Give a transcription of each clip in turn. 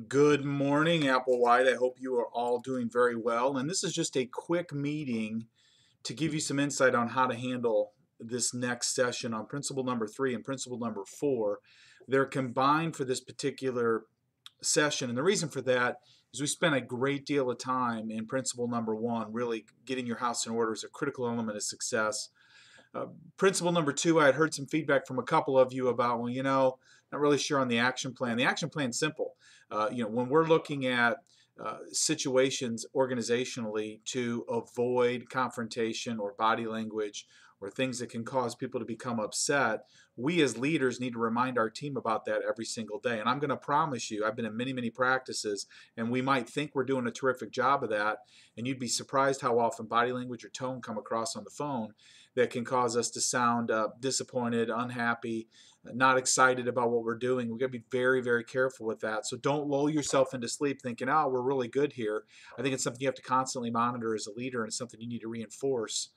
Good morning, Applewhite. I hope you are all doing very well. And this is just a quick meeting to give you some insight on how to handle this next session on principle number 3 and principle number 4. They're combined for this particular session. And the reason for that is we spent a great deal of time in principle number 1, really getting your house in order is a critical element of success. Uh, Principle number 2, I had heard some feedback from a couple of you about, well, not really sure on the action plan. The action plan's simple. When we're looking at situations organizationally to avoid confrontation or body language or things that can cause people to become upset, we as leaders need to remind our team about that every single day. And I'm going to promise you, I've been in many, many practices, and we might think we're doing a terrific job of that, and you'd be surprised how often body language or tone come across on the phone that can cause us to sound disappointed, unhappy, not excited about what we're doing. We've got to be very, very careful with that. So don't lull yourself into sleep thinking, oh, we're really good here. I think it's something you have to constantly monitor as a leader, and it's something you need to reinforce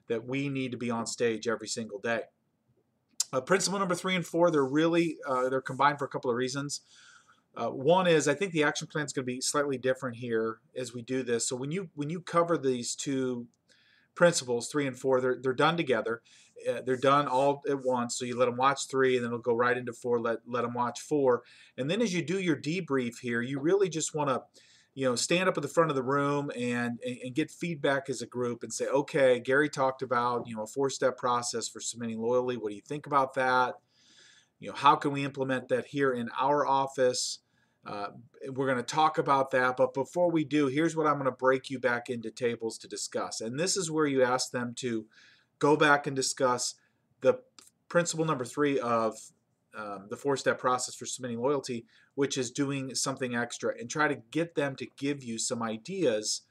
that we need to be on stage every single day. Principle number 3 and 4, they're combined for a couple of reasons. One is I think the action plan is going to be slightly different here as we do this. So when you cover these two principles, 3 and 4, they're done together. They're done all at once. So you let them watch 3, and then it'll go right into 4. Let them watch 4, and then as you do your debrief here, you really just want to stand up at the front of the room and get feedback as a group and say, okay, Gary talked about a 4-step process for cementing loyalty. What do you think about that? How can we implement that here in our office? We're going to talk about that, but before we do, here's what I'm going to break you back into tables to discuss. And this is where you ask them to go back and discuss the principle number 3 of the 4-step process for cementing loyalty, which is doing something extra, and try to get them to give you some ideas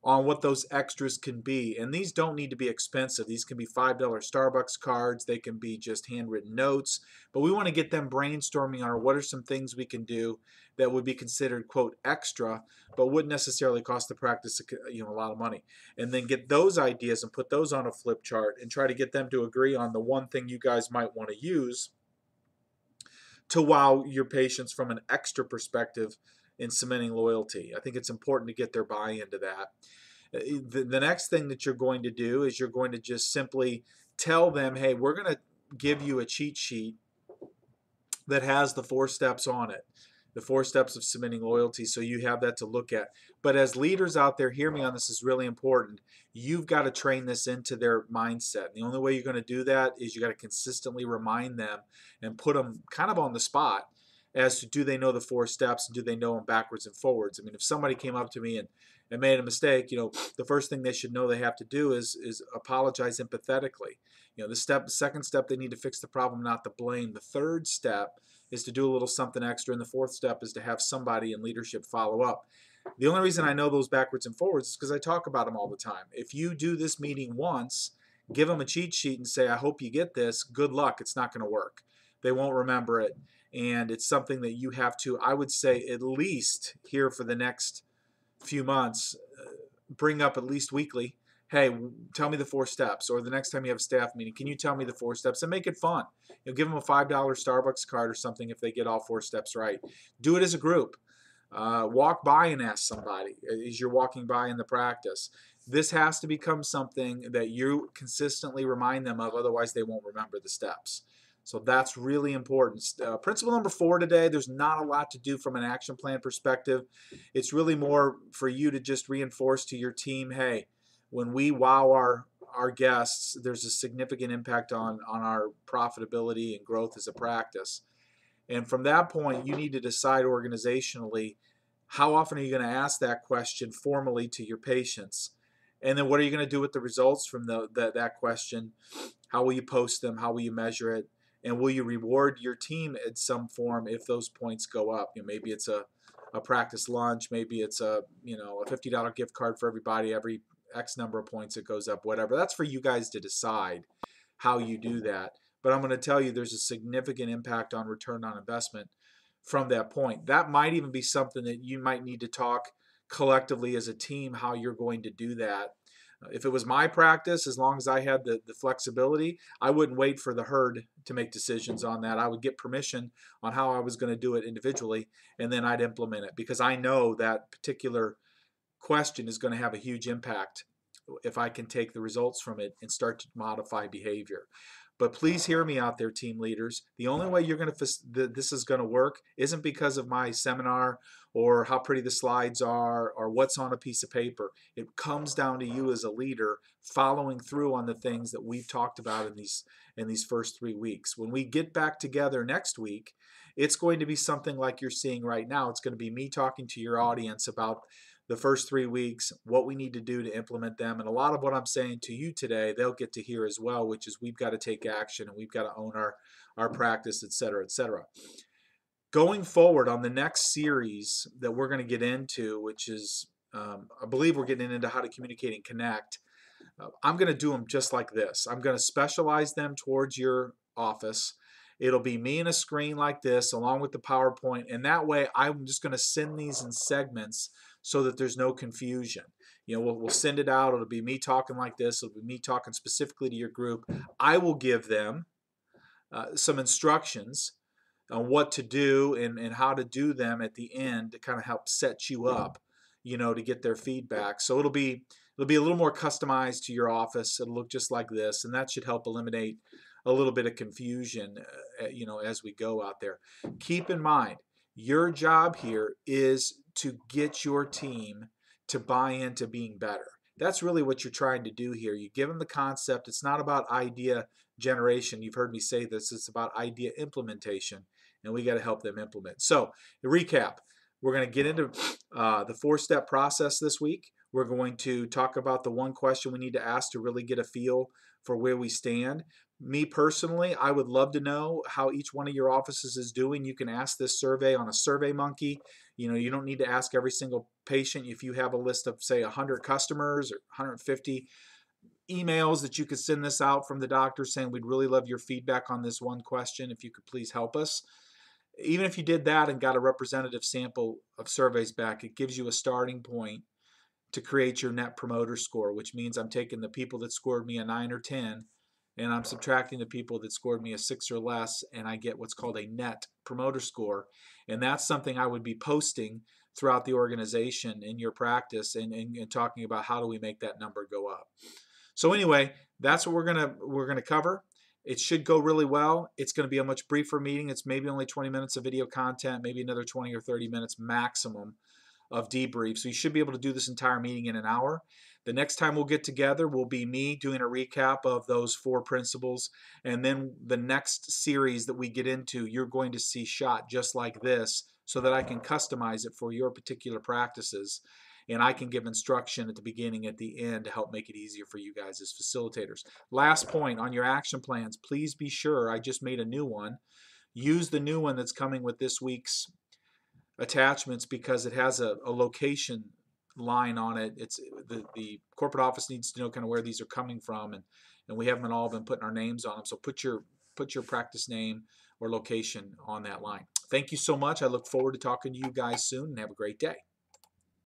on what those extras can be. And these don't need to be expensive. These can be $5 Starbucks cards. They can be just handwritten notes. But we want to get them brainstorming on what are some things we can do that would be considered, quote, extra, but wouldn't necessarily cost the practice a lot of money. And then get those ideas and put those on a flip chart and try to get them to agree on the one thing you guys might want to use to wow your patients from an extra perspective in cementing loyalty. I think it's important to get their buy-in to that. The next thing that you're going to do is you're going to just simply tell them, hey, we're going to give you a cheat sheet that has the 4 steps on it, the 4 steps of cementing loyalty, so you have that to look at. But as leaders out there, hear me on this, is really important. You've got to train this into their mindset. The only way you're going to do that is you got to consistently remind them and put them kind of on the spot as to, do they know the 4 steps, and do they know them backwards and forwards? I mean, if somebody came up to me and made a mistake, the first thing they should know they have to do is apologize empathetically. The second step, they need to fix the problem, not the blame. The third step is to do a little something extra, and the fourth step is to have somebody in leadership follow up. The only reason I know those backwards and forwards is because I talk about them all the time. If you do this meeting once, give them a cheat sheet and say, I hope you get this, good luck, it's not going to work. They won't remember it, and it's something that you have to, I would say, at least here for the next few months, bring up at least weekly. Hey, tell me the 4 steps. Or the next time you have a staff meeting, can you tell me the 4 steps? And make it fun. Give them a $5 Starbucks card or something if they get all 4 steps right. Do it as a group. Walk by and ask somebody as you're walking by in the practice. This has to become something that you consistently remind them of, otherwise they won't remember the steps. So that's really important. Principle number 4 today, there's not a lot to do from an action plan perspective. It's really more for you to just reinforce to your team, hey, when we wow our guests, there's a significant impact on our profitability and growth as a practice. And from that point, you need to decide organizationally, how often are you going to ask that question formally to your patients? And then what are you going to do with the results from that question? How will you post them? How will you measure it? And will you reward your team in some form if those points go up? Maybe it's a practice lunch. Maybe it's a $50 gift card for everybody every X number of points it goes up, whatever. That's for you guys to decide how you do that. But I'm going to tell you there's a significant impact on return on investment from that point. That might even be something that you might need to talk collectively as a team how you're going to do that. If it was my practice, as long as I had the flexibility, I wouldn't wait for the herd to make decisions on that. I would get permission on how I was going to do it individually, and then I'd implement it, because I know that particular question is going to have a huge impact if I can take the results from it and start to modify behavior. But please hear me out there, team leaders. The only way you're going to this is going to work isn't because of my seminar or how pretty the slides are or what's on a piece of paper. It comes down to you as a leader following through on the things that we've talked about in these first 3 weeks. When we get back together next week, it's going to be something like you're seeing right now. It's going to be me talking to your audience about the first 3 weeks, what we need to do to implement them. And a lot of what I'm saying to you today, they'll get to hear as well, which is we've got to take action and we've got to own our practice, et cetera, et cetera. Going forward on the next series that we're going to get into, which is, I believe we're getting into how to communicate and connect. I'm going to do them just like this. I'm going to specialize them towards your office. It'll be me and a screen like this along with the PowerPoint, and that way I'm just going to send these in segments so that there's no confusion. You know, we'll send it out. It'll be me talking like this. It'll be me talking specifically to your group. I will give them some instructions on what to do and how to do them at the end to kind of help set you up, you know, to get their feedback. So it'll be a little more customized to your office. It'll look just like this, and that should help eliminate a little bit of confusion, you know, as we go out there. Keep in mind, your job here is to get your team to buy into being better. That's really what you're trying to do here. You give them the concept. It's not about idea generation. You've heard me say this. It's about idea implementation, and we got to help them implement. So, to recap, we're going to get into the 4-step process this week. We're going to talk about the one question we need to ask to really get a feel for where we stand. Me personally, I would love to know how each one of your offices is doing. You can ask this survey on a SurveyMonkey. You know, you don't need to ask every single patient. If you have a list of, say, 100 customers or 150 emails that you could send this out from the doctor saying, we'd really love your feedback on this one question. If you could please help us. Even if you did that and got a representative sample of surveys back, it gives you a starting point to create your net promoter score, which means I'm taking the people that scored me a 9 or 10 and I'm subtracting the people that scored me a 6 or less, and I get what's called a net promoter score. And that's something I would be posting throughout the organization in your practice and talking about how do we make that number go up. So anyway, that's what we're gonna cover. It should go really well. It's going to be a much briefer meeting. It's maybe only 20 minutes of video content, maybe another 20 or 30 minutes maximum of debrief. So you should be able to do this entire meeting in an hour. The next time we'll get together will be me doing a recap of those 4 principles. And then the next series that we get into, you're going to see shot just like this so that I can customize it for your particular practices. And I can give instruction at the beginning, at the end to help make it easier for you guys as facilitators. Last point on your action plans, please be sure, I just made a new one. Use the new one that's coming with this week's attachments because it has a location line on it. It's the corporate office needs to know kind of where these are coming from, and we haven't all been putting our names on them. So put your practice name or location on that line. Thank you so much. I look forward to talking to you guys soon, and have a great day.